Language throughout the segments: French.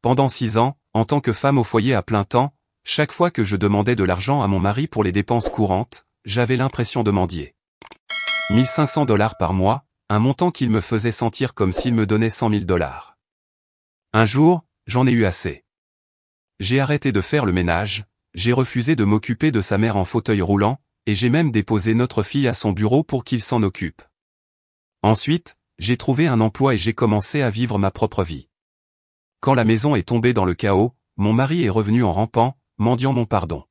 Pendant 6 ans, en tant que femme au foyer à plein temps, chaque fois que je demandais de l'argent à mon mari pour les dépenses courantes, j'avais l'impression de mendier. 1500 $ par mois, un montant qu'il me faisait sentir comme s'il me donnait 100 000 $. Un jour, j'en ai eu assez. J'ai arrêté de faire le ménage, j'ai refusé de m'occuper de sa mère en fauteuil roulant, et j'ai même déposé notre fille à son bureau pour qu'il s'en occupe. Ensuite, j'ai trouvé un emploi et j'ai commencé à vivre ma propre vie. Quand la maison est tombée dans le chaos, mon mari est revenu en rampant, mendiant mon pardon.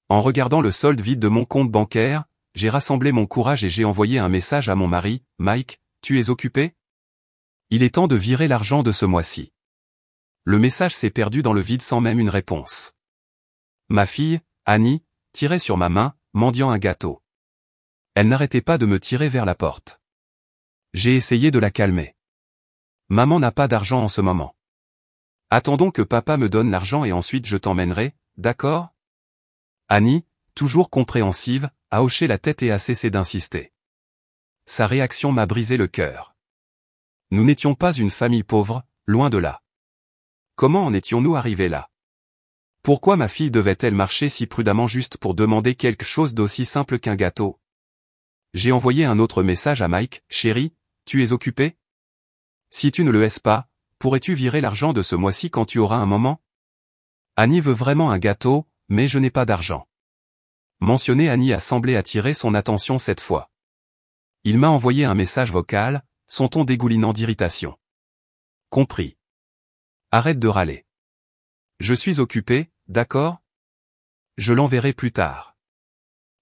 En regardant le solde vide de mon compte bancaire, j'ai rassemblé mon courage et j'ai envoyé un message à mon mari, « Mike, tu es occupé ? Il est temps de virer l'argent de ce mois-ci. » Le message s'est perdu dans le vide sans même une réponse. Ma fille, Annie, tirait sur ma main, mendiant un gâteau. Elle n'arrêtait pas de me tirer vers la porte. J'ai essayé de la calmer. « Maman n'a pas d'argent en ce moment. Attendons que papa me donne l'argent et ensuite je t'emmènerai, d'accord ?» Annie, toujours compréhensive, a hoché la tête et a cessé d'insister. Sa réaction m'a brisé le cœur. Nous n'étions pas une famille pauvre, loin de là. Comment en étions-nous arrivés là? Pourquoi ma fille devait-elle marcher si prudemment juste pour demander quelque chose d'aussi simple qu'un gâteau? J'ai envoyé un autre message à Mike, « Chérie, tu es occupé? Si tu ne le es pas, pourrais-tu virer l'argent de ce mois-ci quand tu auras un moment? Annie veut vraiment un gâteau, mais je n'ai pas d'argent. » Mentionner Annie a semblé attirer son attention cette fois. Il m'a envoyé un message vocal, son ton dégoulinant d'irritation. Compris. Arrête de râler. Je suis occupé, d'accord? Je l'enverrai plus tard.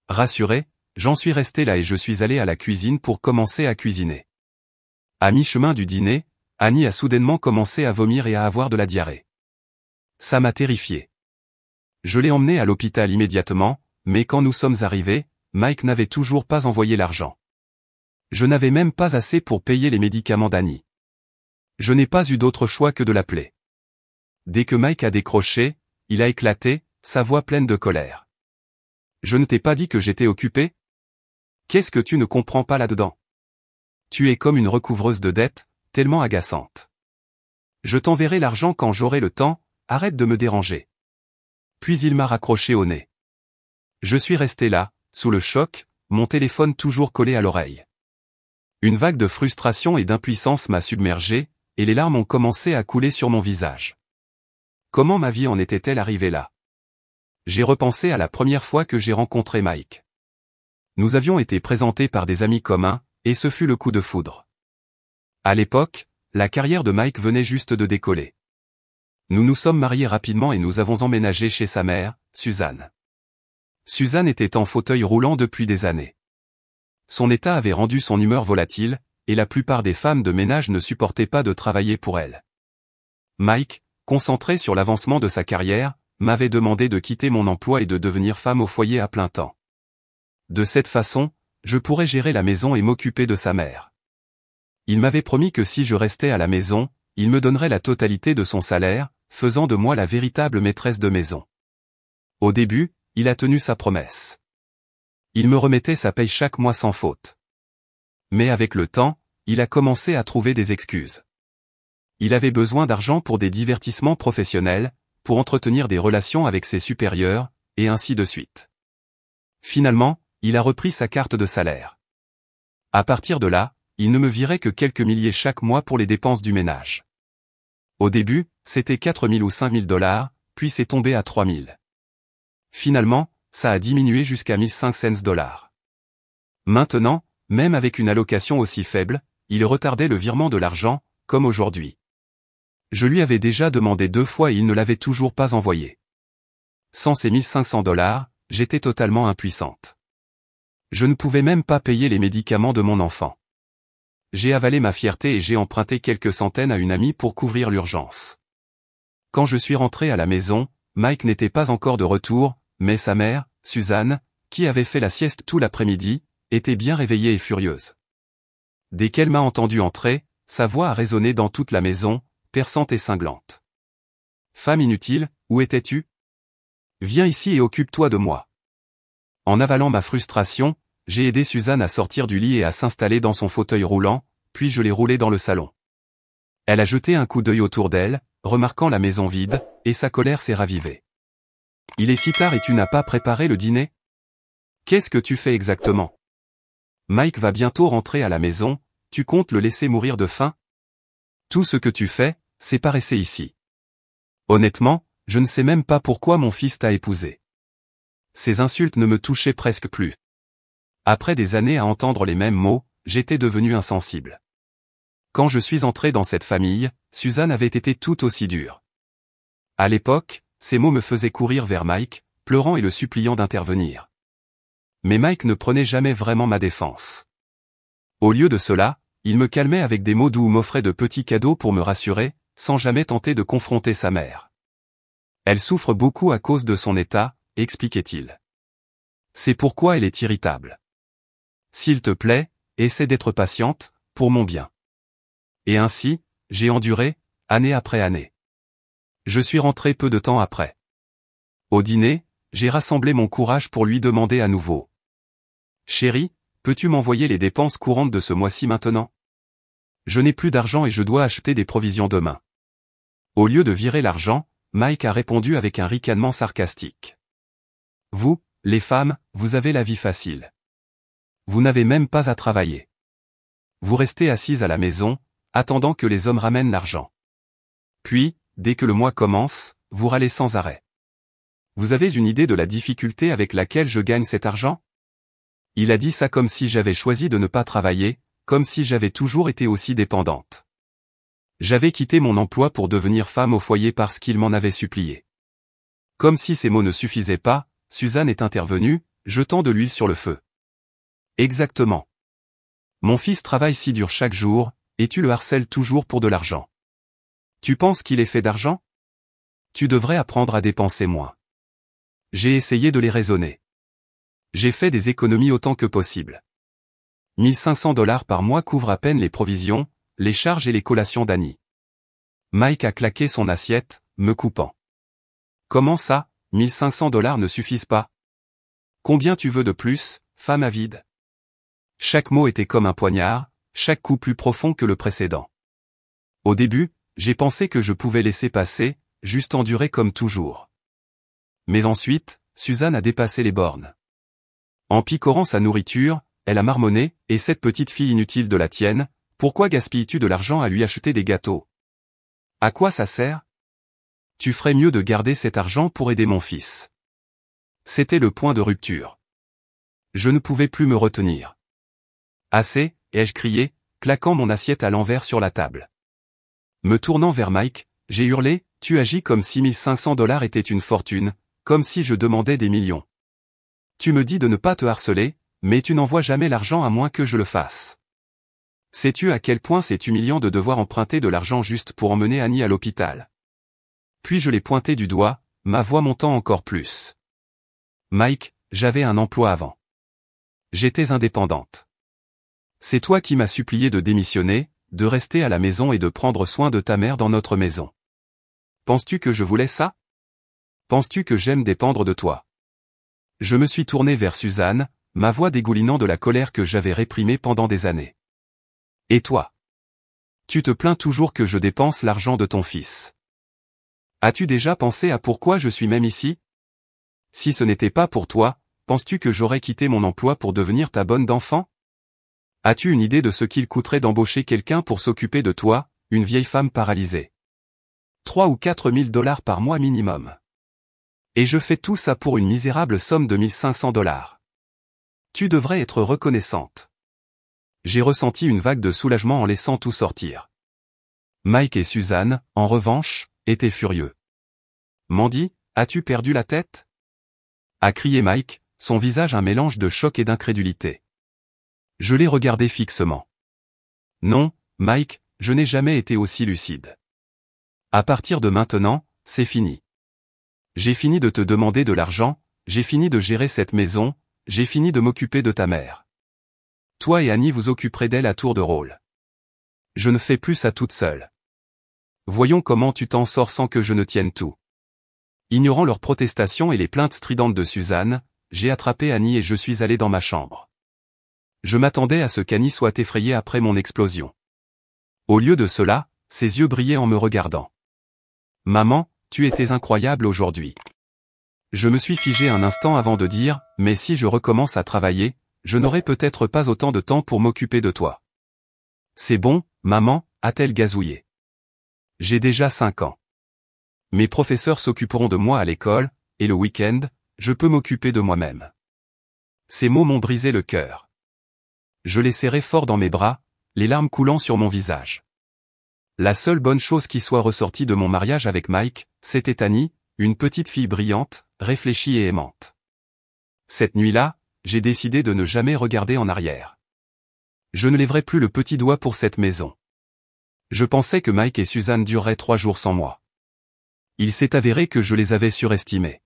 Rassuré, j'en suis resté là et je suis allé à la cuisine pour commencer à cuisiner. À mi-chemin du dîner, Annie a soudainement commencé à vomir et à avoir de la diarrhée. Ça m'a terrifié. Je l'ai emmenée à l'hôpital immédiatement, mais quand nous sommes arrivés, Mike n'avait toujours pas envoyé l'argent. Je n'avais même pas assez pour payer les médicaments d'Annie. Je n'ai pas eu d'autre choix que de l'appeler. Dès que Mike a décroché, il a éclaté, sa voix pleine de colère. « Je ne t'ai pas dit que j'étais occupé? Qu'est-ce que tu ne comprends pas là-dedans? Tu es comme une recouvreuse de dettes, tellement agaçante. Je t'enverrai l'argent quand j'aurai le temps, arrête de me déranger. » Puis il m'a raccroché au nez. Je suis resté là, sous le choc, mon téléphone toujours collé à l'oreille. Une vague de frustration et d'impuissance m'a submergé, et les larmes ont commencé à couler sur mon visage. Comment ma vie en était-elle arrivée là? J'ai repensé à la première fois que j'ai rencontré Mike. Nous avions été présentés par des amis communs, et ce fut le coup de foudre. À l'époque, la carrière de Mike venait juste de décoller. Nous nous sommes mariés rapidement et nous avons emménagé chez sa mère, Suzanne. Suzanne était en fauteuil roulant depuis des années. Son état avait rendu son humeur volatile, et la plupart des femmes de ménage ne supportaient pas de travailler pour elle. Mike, concentré sur l'avancement de sa carrière, m'avait demandé de quitter mon emploi et de devenir femme au foyer à plein temps. De cette façon, je pourrais gérer la maison et m'occuper de sa mère. Il m'avait promis que si je restais à la maison, il me donnerait la totalité de son salaire, faisant de moi la véritable maîtresse de maison. Au début, il a tenu sa promesse. Il me remettait sa paye chaque mois sans faute. Mais avec le temps, il a commencé à trouver des excuses. Il avait besoin d'argent pour des divertissements professionnels, pour entretenir des relations avec ses supérieurs, et ainsi de suite. Finalement, il a repris sa carte de salaire. À partir de là, il ne me virait que quelques milliers chaque mois pour les dépenses du ménage. Au début, c'était 4 000 ou 5 000 $, puis c'est tombé à 3 000. Finalement, ça a diminué jusqu'à 1500 $. Maintenant, même avec une allocation aussi faible, il retardait le virement de l'argent, comme aujourd'hui. Je lui avais déjà demandé 2 fois et il ne l'avait toujours pas envoyé. Sans ces 1500 $, j'étais totalement impuissante. Je ne pouvais même pas payer les médicaments de mon enfant. J'ai avalé ma fierté et j'ai emprunté quelques centaines à une amie pour couvrir l'urgence. Quand je suis rentré à la maison, Mike n'était pas encore de retour, mais sa mère, Suzanne, qui avait fait la sieste tout l'après-midi, était bien réveillée et furieuse. Dès qu'elle m'a entendu entrer, sa voix a résonné dans toute la maison, perçante et cinglante. « Femme inutile, où étais-tu? Viens ici et occupe-toi de moi. » En avalant ma frustration, j'ai aidé Suzanne à sortir du lit et à s'installer dans son fauteuil roulant, puis je l'ai roulée dans le salon. Elle a jeté un coup d'œil autour d'elle, remarquant la maison vide, et sa colère s'est ravivée. Il est si tard et tu n'as pas préparé le dîner? Qu'est-ce que tu fais exactement? Mike va bientôt rentrer à la maison, tu comptes le laisser mourir de faim? Tout ce que tu fais, c'est pas rester ici. Honnêtement, je ne sais même pas pourquoi mon fils t'a épousé. Ces insultes ne me touchaient presque plus. Après des années à entendre les mêmes mots, j'étais devenu insensible. Quand je suis entré dans cette famille, Suzanne avait été tout aussi dure. À l'époque, ces mots me faisaient courir vers Mike, pleurant et le suppliant d'intervenir. Mais Mike ne prenait jamais vraiment ma défense. Au lieu de cela, il me calmait avec des mots doux ou m'offrait de petits cadeaux pour me rassurer, sans jamais tenter de confronter sa mère. Elle souffre beaucoup à cause de son état, expliquait-il. C'est pourquoi elle est irritable. S'il te plaît, essaie d'être patiente, pour mon bien. Et ainsi, j'ai enduré, année après année. Je suis rentré peu de temps après. Au dîner, j'ai rassemblé mon courage pour lui demander à nouveau. Chérie, peux-tu m'envoyer les dépenses courantes de ce mois-ci maintenant? Je n'ai plus d'argent et je dois acheter des provisions demain. Au lieu de virer l'argent, Mike a répondu avec un ricanement sarcastique. Vous, les femmes, vous avez la vie facile. Vous n'avez même pas à travailler. Vous restez assises à la maison, attendant que les hommes ramènent l'argent. Puis, dès que le mois commence, vous râlez sans arrêt. Vous avez une idée de la difficulté avec laquelle je gagne cet argent? Il a dit ça comme si j'avais choisi de ne pas travailler, comme si j'avais toujours été aussi dépendante. J'avais quitté mon emploi pour devenir femme au foyer parce qu'il m'en avait supplié. Comme si ces mots ne suffisaient pas, Suzanne est intervenue, jetant de l'huile sur le feu. Exactement. Mon fils travaille si dur chaque jour, et tu le harcèles toujours pour de l'argent. Tu penses qu'il est fait d'argent? Tu devrais apprendre à dépenser moins. J'ai essayé de les raisonner. J'ai fait des économies autant que possible. 1500$ par mois couvrent à peine les provisions, les charges et les collations d'Annie. Mike a claqué son assiette, me coupant. Comment ça, 1500$ ne suffisent pas? Combien tu veux de plus, femme avide? Chaque mot était comme un poignard, chaque coup plus profond que le précédent. Au début, j'ai pensé que je pouvais laisser passer, juste endurer comme toujours. Mais ensuite, Suzanne a dépassé les bornes. En picorant sa nourriture, elle a marmonné, « Et cette petite fille inutile de la tienne, pourquoi gaspilles-tu de l'argent à lui acheter des gâteaux? À quoi ça sert? Tu ferais mieux de garder cet argent pour aider mon fils. » C'était le point de rupture. Je ne pouvais plus me retenir. Assez, ai-je crié, claquant mon assiette à l'envers sur la table. Me tournant vers Mike, j'ai hurlé, « Tu agis comme si 1500$ était une fortune, comme si je demandais des millions. Tu me dis de ne pas te harceler, mais tu n'envoies jamais l'argent à moins que je le fasse. Sais-tu à quel point c'est humiliant de devoir emprunter de l'argent juste pour emmener Annie à l'hôpital? » Puis je l'ai pointé du doigt, ma voix montant encore plus. Mike, j'avais un emploi avant. J'étais indépendante. C'est toi qui m'as supplié de démissionner, de rester à la maison et de prendre soin de ta mère dans notre maison. Penses-tu que je voulais ça? Penses-tu que j'aime dépendre de toi? Je me suis tourné vers Suzanne, ma voix dégoulinant de la colère que j'avais réprimée pendant des années. Et toi? Tu te plains toujours que je dépense l'argent de ton fils. As-tu déjà pensé à pourquoi je suis même ici? Si ce n'était pas pour toi, penses-tu que j'aurais quitté mon emploi pour devenir ta bonne d'enfant? As-tu une idée de ce qu'il coûterait d'embaucher quelqu'un pour s'occuper de toi, une vieille femme paralysée? 3 ou 4 000$ par mois minimum. Et je fais tout ça pour une misérable somme de 1500$. Tu devrais être reconnaissante. J'ai ressenti une vague de soulagement en laissant tout sortir. Mike et Suzanne, en revanche, étaient furieux. Mandy, as-tu perdu la tête? A crié Mike, son visage un mélange de choc et d'incrédulité. Je l'ai regardé fixement. Non, Mike, je n'ai jamais été aussi lucide. À partir de maintenant, c'est fini. J'ai fini de te demander de l'argent, j'ai fini de gérer cette maison, j'ai fini de m'occuper de ta mère. Toi et Annie vous occuperez d'elle à tour de rôle. Je ne fais plus ça toute seule. Voyons comment tu t'en sors sans que je ne tienne tout. Ignorant leurs protestations et les plaintes stridentes de Suzanne, j'ai attrapé Annie et je suis allé dans ma chambre. Je m'attendais à ce qu'Annie soit effrayée après mon explosion. Au lieu de cela, ses yeux brillaient en me regardant. Maman, tu étais incroyable aujourd'hui. Je me suis figé un instant avant de dire, mais si je recommence à travailler, je n'aurai peut-être pas autant de temps pour m'occuper de toi. C'est bon, maman, a-t-elle gazouillé. J'ai déjà 5 ans. Mes professeurs s'occuperont de moi à l'école, et le week-end, je peux m'occuper de moi-même. Ces mots m'ont brisé le cœur. Je les serrai fort dans mes bras, les larmes coulant sur mon visage. La seule bonne chose qui soit ressortie de mon mariage avec Mike, c'était Annie, une petite fille brillante, réfléchie et aimante. Cette nuit-là, j'ai décidé de ne jamais regarder en arrière. Je ne lèverai plus le petit doigt pour cette maison. Je pensais que Mike et Suzanne dureraient 3 jours sans moi. Il s'est avéré que je les avais surestimés.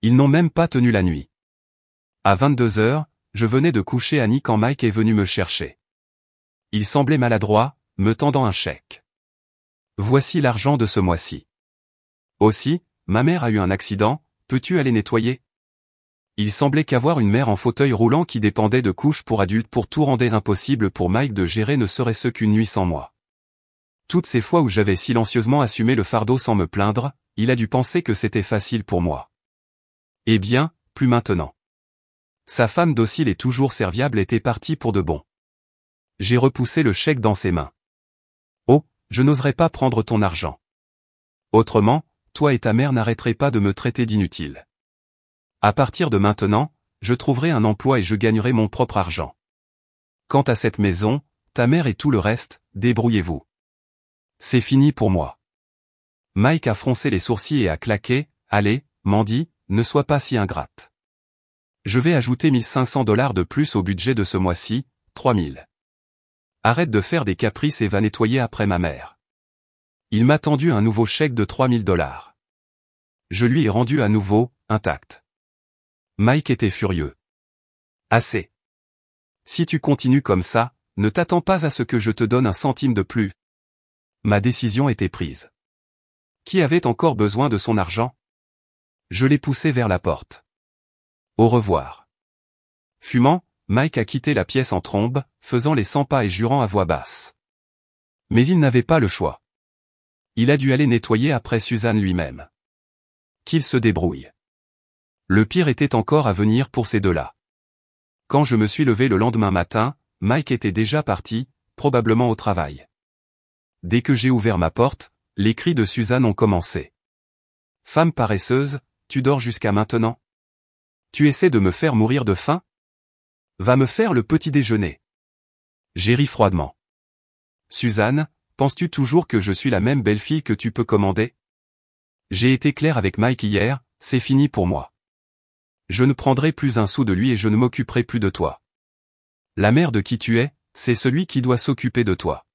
Ils n'ont même pas tenu la nuit. À 22 heures, je venais de coucher Annie quand Mike est venu me chercher. Il semblait maladroit, me tendant un chèque. Voici l'argent de ce mois-ci. Aussi, ma mère a eu un accident, peux-tu aller nettoyer? Il semblait qu'avoir une mère en fauteuil roulant qui dépendait de couches pour adultes pour tout rendait impossible pour Mike de gérer ne serait-ce qu'une nuit sans moi. Toutes ces fois où j'avais silencieusement assumé le fardeau sans me plaindre, il a dû penser que c'était facile pour moi. Eh bien, plus maintenant. Sa femme docile et toujours serviable était partie pour de bon. J'ai repoussé le chèque dans ses mains. Oh, je n'oserais pas prendre ton argent. Autrement, toi et ta mère n'arrêterez pas de me traiter d'inutile. À partir de maintenant, je trouverai un emploi et je gagnerai mon propre argent. Quant à cette maison, ta mère et tout le reste, débrouillez-vous. C'est fini pour moi. Mike a froncé les sourcils et a claqué, allez, Mandy, ne sois pas si ingrate. Je vais ajouter $1 500 de plus au budget de ce mois-ci, 3000. Arrête de faire des caprices et va nettoyer après ma mère. Il m'a tendu un nouveau chèque de $3000. Je lui ai rendu à nouveau, intact. Mike était furieux. Assez. Si tu continues comme ça, ne t'attends pas à ce que je te donne un centime de plus. Ma décision était prise. Qui avait encore besoin de son argent? Je l'ai poussé vers la porte. Au revoir. Fumant, Mike a quitté la pièce en trombe, faisant les 100 pas et jurant à voix basse. Mais il n'avait pas le choix. Il a dû aller nettoyer après Suzanne lui-même. Qu'il se débrouille. Le pire était encore à venir pour ces deux-là. Quand je me suis levé le lendemain matin, Mike était déjà parti, probablement au travail. Dès que j'ai ouvert ma porte, les cris de Suzanne ont commencé. Femme paresseuse, tu dors jusqu'à maintenant? Tu essaies de me faire mourir de faim? Va me faire le petit déjeuner. J'ai ri froidement. Suzanne, penses-tu toujours que je suis la même belle fille que tu peux commander? J'ai été clair avec Mike hier, c'est fini pour moi. Je ne prendrai plus un sou de lui et je ne m'occuperai plus de toi. La mère de qui tu es, c'est celui qui doit s'occuper de toi.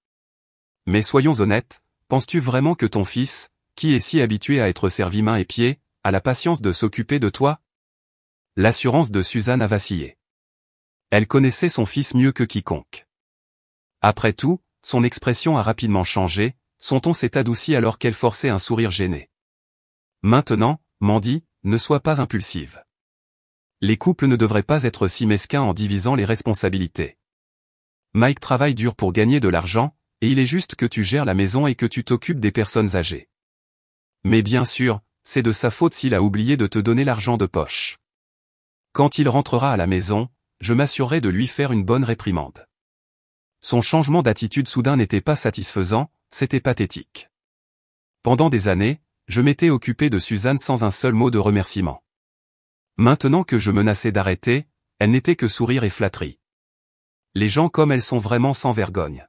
Mais soyons honnêtes, penses-tu vraiment que ton fils, qui est si habitué à être servi mains et pieds, a la patience de s'occuper de toi? L'assurance de Suzanne a vacillé. Elle connaissait son fils mieux que quiconque. Après tout, son expression a rapidement changé, son ton s'est adouci alors qu'elle forçait un sourire gêné. Maintenant, Mandy, ne sois pas impulsive. Les couples ne devraient pas être si mesquins en divisant les responsabilités. Mike travaille dur pour gagner de l'argent, et il est juste que tu gères la maison et que tu t'occupes des personnes âgées. Mais bien sûr, c'est de sa faute s'il a oublié de te donner l'argent de poche. Quand il rentrera à la maison, je m'assurerai de lui faire une bonne réprimande. Son changement d'attitude soudain n'était pas satisfaisant, c'était pathétique. Pendant des années, je m'étais occupé de Suzanne sans un seul mot de remerciement. Maintenant que je menaçais d'arrêter, elle n'était que sourire et flatterie. Les gens comme elle sont vraiment sans vergogne.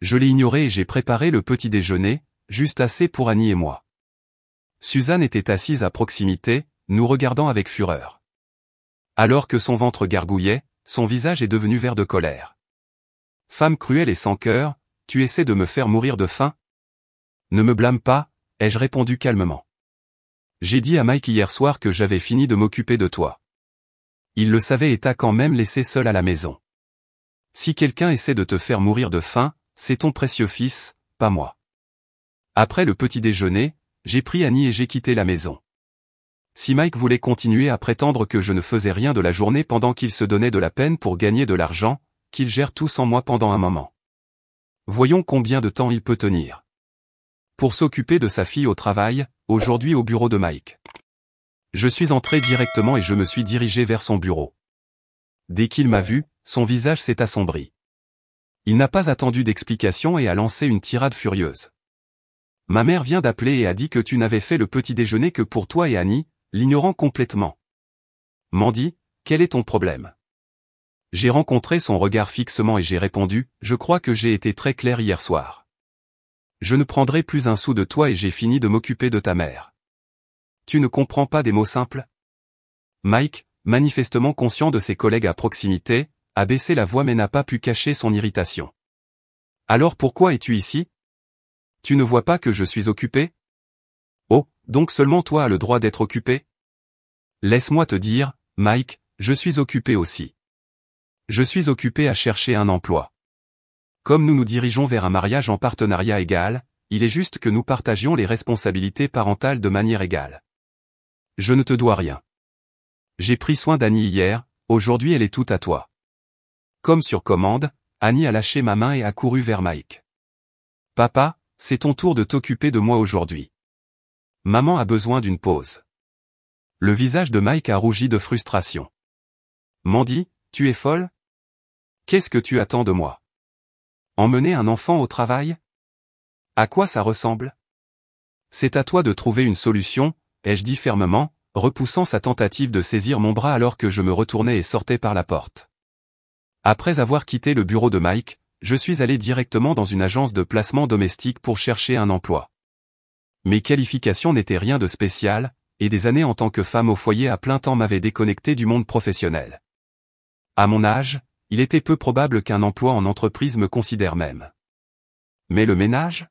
Je l'ai ignoré et j'ai préparé le petit déjeuner, juste assez pour Annie et moi. Suzanne était assise à proximité, nous regardant avec fureur. Alors que son ventre gargouillait, son visage est devenu vert de colère. Femme cruelle et sans cœur, tu essaies de me faire mourir de faim? Ne me blâme pas, ai-je répondu calmement. J'ai dit à Mike hier soir que j'avais fini de m'occuper de toi. Il le savait et t'a quand même laissé seul à la maison. Si quelqu'un essaie de te faire mourir de faim, c'est ton précieux fils, pas moi. Après le petit déjeuner, j'ai pris Annie et j'ai quitté la maison. Si Mike voulait continuer à prétendre que je ne faisais rien de la journée pendant qu'il se donnait de la peine pour gagner de l'argent, qu'il gère tout sans moi pendant un moment. Voyons combien de temps il peut tenir. pour s'occuper de sa fille au travail, aujourd'hui au bureau de Mike. Je suis entré directement et je me suis dirigé vers son bureau. Dès qu'il m'a vu, son visage s'est assombri. Il n'a pas attendu d'explication et a lancé une tirade furieuse. Ma mère vient d'appeler et a dit que tu n'avais fait le petit déjeuner que pour toi et Annie, l'ignorant complètement. Mandy, quel est ton problème? J'ai rencontré son regard fixement et j'ai répondu, je crois que j'ai été très clair hier soir. Je ne prendrai plus un sou de toi et j'ai fini de m'occuper de ta mère. Tu ne comprends pas des mots simples? Mike, manifestement conscient de ses collègues à proximité, a baissé la voix mais n'a pas pu cacher son irritation. Alors pourquoi es-tu ici? Tu ne vois pas que je suis occupé? Oh, donc seulement toi as le droit d'être occupé? Laisse-moi te dire, Mike, je suis occupé aussi. Je suis occupé à chercher un emploi. Comme nous nous dirigeons vers un mariage en partenariat égal, il est juste que nous partagions les responsabilités parentales de manière égale. Je ne te dois rien. J'ai pris soin d'Annie hier, aujourd'hui elle est toute à toi. Comme sur commande, Annie a lâché ma main et a couru vers Mike. Papa, c'est ton tour de t'occuper de moi aujourd'hui. Maman a besoin d'une pause. Le visage de Mike a rougi de frustration. Mandy, tu es folle? Qu'est-ce que tu attends de moi? Emmener un enfant au travail? À quoi ça ressemble? C'est à toi de trouver une solution, ai-je dit fermement, repoussant sa tentative de saisir mon bras alors que je me retournais et sortais par la porte. Après avoir quitté le bureau de Mike, je suis allé directement dans une agence de placement domestique pour chercher un emploi. Mes qualifications n'étaient rien de spécial, et des années en tant que femme au foyer à plein temps m'avaient déconnecté du monde professionnel. À mon âge, il était peu probable qu'un emploi en entreprise me considère même. Mais le ménage?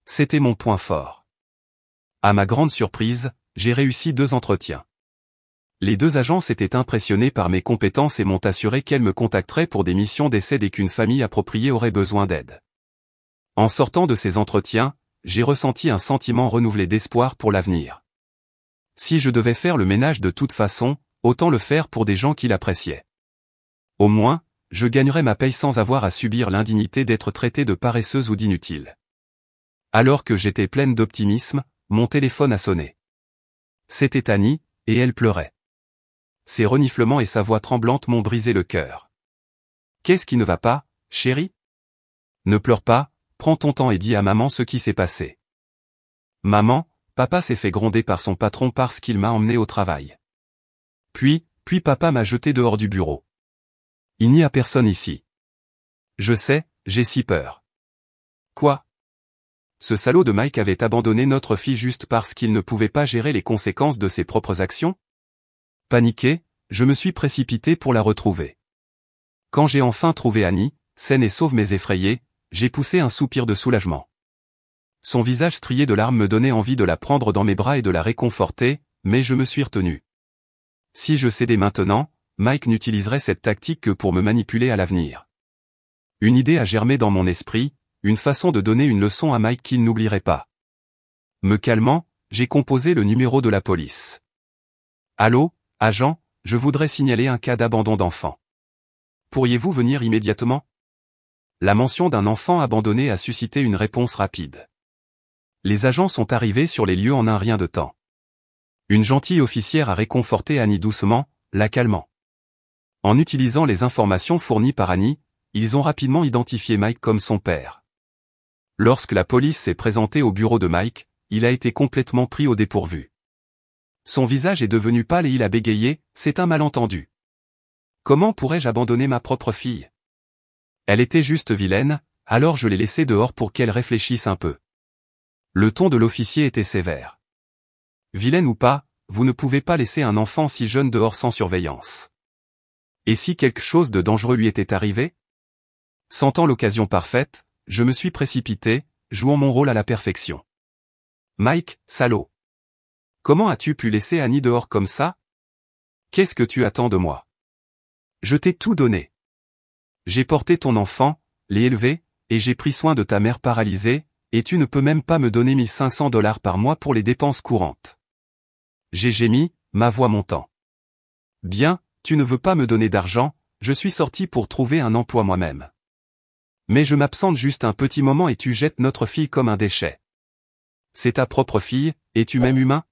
C'était mon point fort. À ma grande surprise, j'ai réussi 2 entretiens. Les 2 agences étaient impressionnées par mes compétences et m'ont assuré qu'elles me contacteraient pour des missions d'essai dès qu'une famille appropriée aurait besoin d'aide. En sortant de ces entretiens, j'ai ressenti un sentiment renouvelé d'espoir pour l'avenir. Si je devais faire le ménage de toute façon, autant le faire pour des gens qui l'appréciaient. Au moins, je gagnerais ma paye sans avoir à subir l'indignité d'être traité de paresseuse ou d'inutile. Alors que j'étais pleine d'optimisme, mon téléphone a sonné. C'était Annie, et elle pleurait. Ses reniflements et sa voix tremblante m'ont brisé le cœur. Qu'est-ce qui ne va pas, chérie? Ne pleure pas, prends ton temps et dis à maman ce qui s'est passé. Maman, papa s'est fait gronder par son patron parce qu'il m'a emmené au travail. Puis papa m'a jeté dehors du bureau. Il n'y a personne ici. Je sais, j'ai si peur. Quoi? Ce salaud de Mike avait abandonné notre fille juste parce qu'il ne pouvait pas gérer les conséquences de ses propres actions? Paniqué, je me suis précipité pour la retrouver. Quand j'ai enfin trouvé Annie, saine et sauve mais effrayée, j'ai poussé un soupir de soulagement. Son visage strié de larmes me donnait envie de la prendre dans mes bras et de la réconforter, mais je me suis retenu. Si je cédais maintenant, Mike n'utiliserait cette tactique que pour me manipuler à l'avenir. Une idée a germé dans mon esprit, une façon de donner une leçon à Mike qu'il n'oublierait pas. Me calmant, j'ai composé le numéro de la police. Allô, agent, je voudrais signaler un cas d'abandon d'enfant. Pourriez-vous venir immédiatement? La mention d'un enfant abandonné a suscité une réponse rapide. Les agents sont arrivés sur les lieux en un rien de temps. Une gentille officière a réconforté Annie doucement, la calmant. En utilisant les informations fournies par Annie, ils ont rapidement identifié Mike comme son père. Lorsque la police s'est présentée au bureau de Mike, il a été complètement pris au dépourvu. Son visage est devenu pâle et il a bégayé, c'est un malentendu. Comment pourrais-je abandonner ma propre fille? Elle était juste vilaine, alors je l'ai laissée dehors pour qu'elle réfléchisse un peu. Le ton de l'officier était sévère. Vilaine ou pas, vous ne pouvez pas laisser un enfant si jeune dehors sans surveillance. Et si quelque chose de dangereux lui était arrivé? Sentant l'occasion parfaite, je me suis précipité, jouant mon rôle à la perfection. Mike, salaud. Comment as-tu pu laisser Annie dehors comme ça? Qu'est-ce que tu attends de moi? Je t'ai tout donné. J'ai porté ton enfant, l'ai élevé, et j'ai pris soin de ta mère paralysée, et tu ne peux même pas me donner 1500 $ par mois pour les dépenses courantes. J'ai gémi, ma voix montant. Bien, tu ne veux pas me donner d'argent, je suis sorti pour trouver un emploi moi-même. Mais je m'absente juste un petit moment et tu jettes notre fille comme un déchet. C'est ta propre fille, es-tu même humain?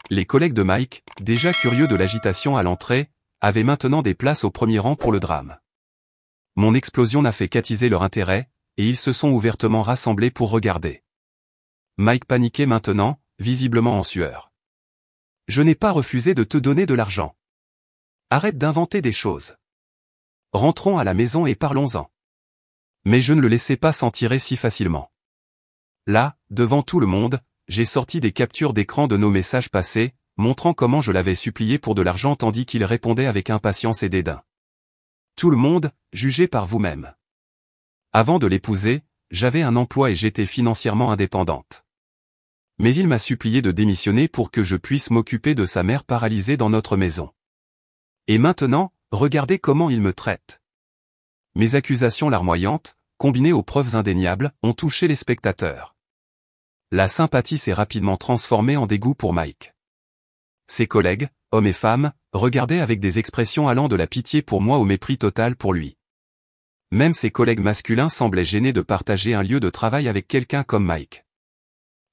Les collègues de Mike, déjà curieux de l'agitation à l'entrée, avaient maintenant des places au premier rang pour le drame. Mon explosion n'a fait qu'attiser leur intérêt, et ils se sont ouvertement rassemblés pour regarder. Mike paniquait maintenant, visiblement en sueur. Je n'ai pas refusé de te donner de l'argent. Arrête d'inventer des choses. Rentrons à la maison et parlons-en. Mais je ne le laissais pas s'en tirer si facilement. Là, devant tout le monde, j'ai sorti des captures d'écran de nos messages passés, montrant comment je l'avais supplié pour de l'argent tandis qu'il répondait avec impatience et dédain. Tout le monde, jugez par vous-même. Avant de l'épouser, j'avais un emploi et j'étais financièrement indépendante. Mais il m'a supplié de démissionner pour que je puisse m'occuper de sa mère paralysée dans notre maison. Et maintenant, regardez comment il me traite. Mes accusations larmoyantes, combinées aux preuves indéniables, ont touché les spectateurs. La sympathie s'est rapidement transformée en dégoût pour Mike. Ses collègues, hommes et femmes, regardaient avec des expressions allant de la pitié pour moi au mépris total pour lui. Même ses collègues masculins semblaient gênés de partager un lieu de travail avec quelqu'un comme Mike.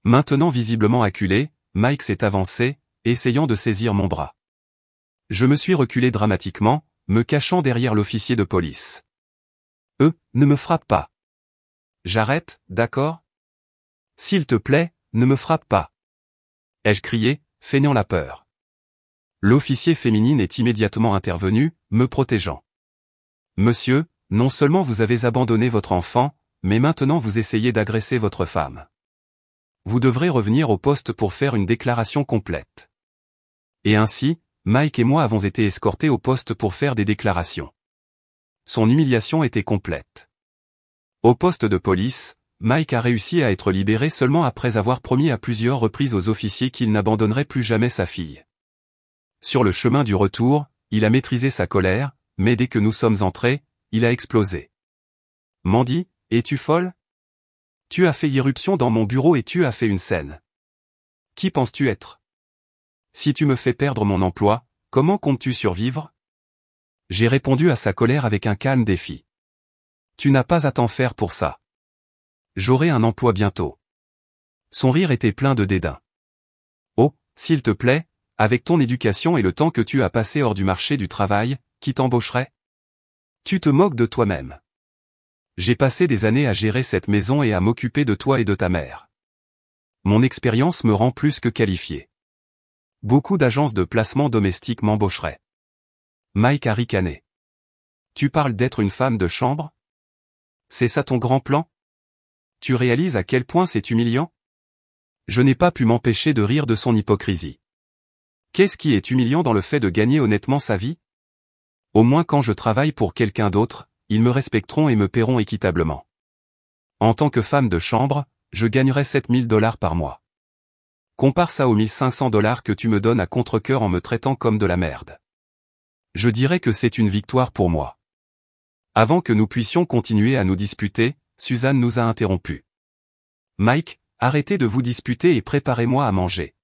Maintenant visiblement acculé, Mike s'est avancé, essayant de saisir mon bras. Je me suis reculé dramatiquement, me cachant derrière l'officier de police. Ne me frappe pas. J'arrête, d'accord? S'il te plaît, ne me frappe pas. Ai-je crié, feignant la peur. L'officier féminine est immédiatement intervenue, me protégeant. Monsieur, non seulement vous avez abandonné votre enfant, mais maintenant vous essayez d'agresser votre femme. Vous devrez revenir au poste pour faire une déclaration complète. Et ainsi, Mike et moi avons été escortés au poste pour faire des déclarations. Son humiliation était complète. Au poste de police, Mike a réussi à être libéré seulement après avoir promis à plusieurs reprises aux officiers qu'il n'abandonnerait plus jamais sa fille. Sur le chemin du retour, il a maîtrisé sa colère, mais dès que nous sommes entrés, il a explosé. Mandy, es-tu folle? Tu as fait irruption dans mon bureau et tu as fait une scène. Qui penses-tu être? Si tu me fais perdre mon emploi, comment comptes-tu survivre? J'ai répondu à sa colère avec un calme défi. Tu n'as pas à t'en faire pour ça. J'aurai un emploi bientôt. Son rire était plein de dédain. Oh, s'il te plaît, avec ton éducation et le temps que tu as passé hors du marché du travail, qui t'embaucherait? Tu te moques de toi-même. J'ai passé des années à gérer cette maison et à m'occuper de toi et de ta mère. Mon expérience me rend plus que qualifié. Beaucoup d'agences de placement domestique m'embaucheraient. Mike a ricané. Tu parles d'être une femme de chambre? C'est ça ton grand plan? Tu réalises à quel point c'est humiliant? Je n'ai pas pu m'empêcher de rire de son hypocrisie. Qu'est-ce qui est humiliant dans le fait de gagner honnêtement sa vie? Au moins quand je travaille pour quelqu'un d'autre, ils me respecteront et me paieront équitablement. En tant que femme de chambre, je gagnerai 7 000 $ par mois. Compare ça aux 1 500 $ que tu me donnes à contre-cœur en me traitant comme de la merde. Je dirais que c'est une victoire pour moi. Avant que nous puissions continuer à nous disputer, Suzanne nous a interrompus. Mike, arrêtez de vous disputer et préparez-moi à manger.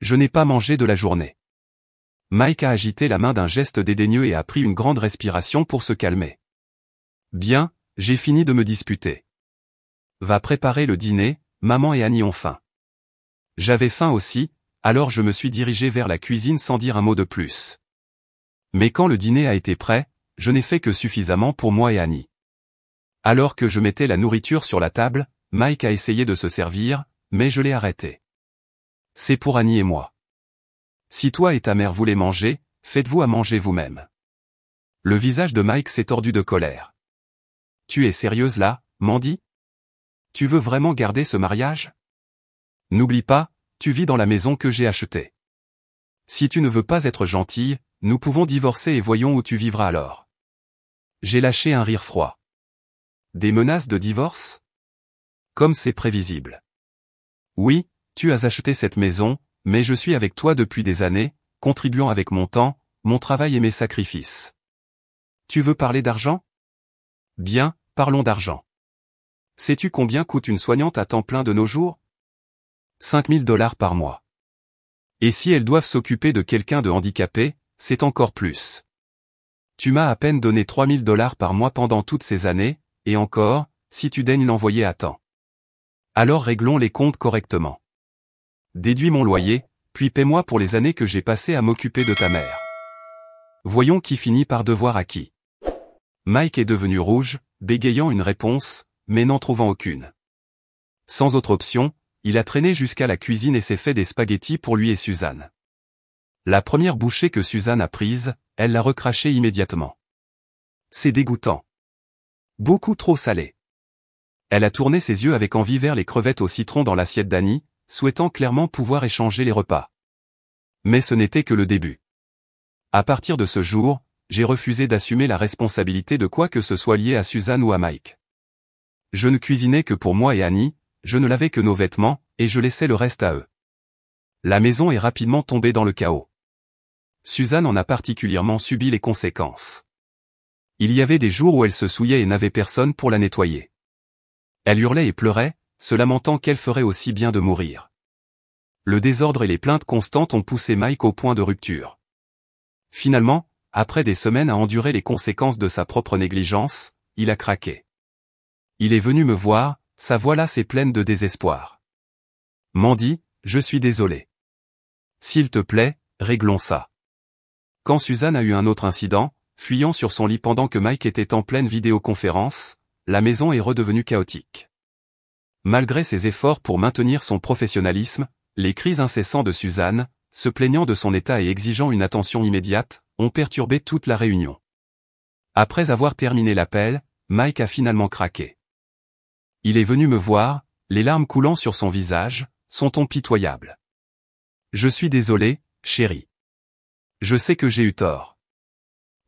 Je n'ai pas mangé de la journée. Mike a agité la main d'un geste dédaigneux et a pris une grande respiration pour se calmer. Bien, j'ai fini de me disputer. Va préparer le dîner, maman et Annie ont faim. J'avais faim aussi, alors je me suis dirigé vers la cuisine sans dire un mot de plus. Mais quand le dîner a été prêt, je n'ai fait que suffisamment pour moi et Annie. Alors que je mettais la nourriture sur la table, Mike a essayé de se servir, mais je l'ai arrêté. C'est pour Annie et moi. Si toi et ta mère voulez manger, faites-vous à manger vous-même. Le visage de Mike s'est tordu de colère. Tu es sérieuse là, Mandy? Tu veux vraiment garder ce mariage? N'oublie pas, tu vis dans la maison que j'ai achetée. Si tu ne veux pas être gentille, nous pouvons divorcer et voyons où tu vivras alors. J'ai lâché un rire froid. Des menaces de divorce? Comme c'est prévisible. Oui, tu as acheté cette maison, mais je suis avec toi depuis des années, contribuant avec mon temps, mon travail et mes sacrifices. Tu veux parler d'argent? Bien, parlons d'argent. Sais-tu combien coûte une soignante à temps plein de nos jours? 5 000 $ par mois. Et si elles doivent s'occuper de quelqu'un de handicapé, c'est encore plus. Tu m'as à peine donné 3 000 $ par mois pendant toutes ces années, et encore, si tu daignes l'envoyer à temps. Alors réglons les comptes correctement. Déduis mon loyer, puis paie-moi pour les années que j'ai passées à m'occuper de ta mère. Voyons qui finit par devoir à qui. Mike est devenu rouge, bégayant une réponse, mais n'en trouvant aucune. Sans autre option, il a traîné jusqu'à la cuisine et s'est fait des spaghettis pour lui et Suzanne. La première bouchée que Suzanne a prise, elle l'a recrachée immédiatement. C'est dégoûtant. Beaucoup trop salé. Elle a tourné ses yeux avec envie vers les crevettes au citron dans l'assiette d'Annie, souhaitant clairement pouvoir échanger les repas. Mais ce n'était que le début. À partir de ce jour, j'ai refusé d'assumer la responsabilité de quoi que ce soit lié à Suzanne ou à Mike. Je ne cuisinais que pour moi et Annie, je ne lavais que nos vêtements, et je laissais le reste à eux. La maison est rapidement tombée dans le chaos. Suzanne en a particulièrement subi les conséquences. Il y avait des jours où elle se souillait et n'avait personne pour la nettoyer. Elle hurlait et pleurait, se lamentant qu'elle ferait aussi bien de mourir. Le désordre et les plaintes constantes ont poussé Mike au point de rupture. Finalement, après des semaines à endurer les conséquences de sa propre négligence, il a craqué. Il est venu me voir, sa voix lasse et pleine de désespoir. Mandy, je suis désolé. S'il te plaît, réglons ça. Quand Suzanne a eu un autre incident, fuyant sur son lit pendant que Mike était en pleine vidéoconférence, la maison est redevenue chaotique. Malgré ses efforts pour maintenir son professionnalisme, les cris incessants de Suzanne, se plaignant de son état et exigeant une attention immédiate, ont perturbé toute la réunion. Après avoir terminé l'appel, Mike a finalement craqué. Il est venu me voir, les larmes coulant sur son visage, son ton pitoyable. Je suis désolé, chérie. Je sais que j'ai eu tort.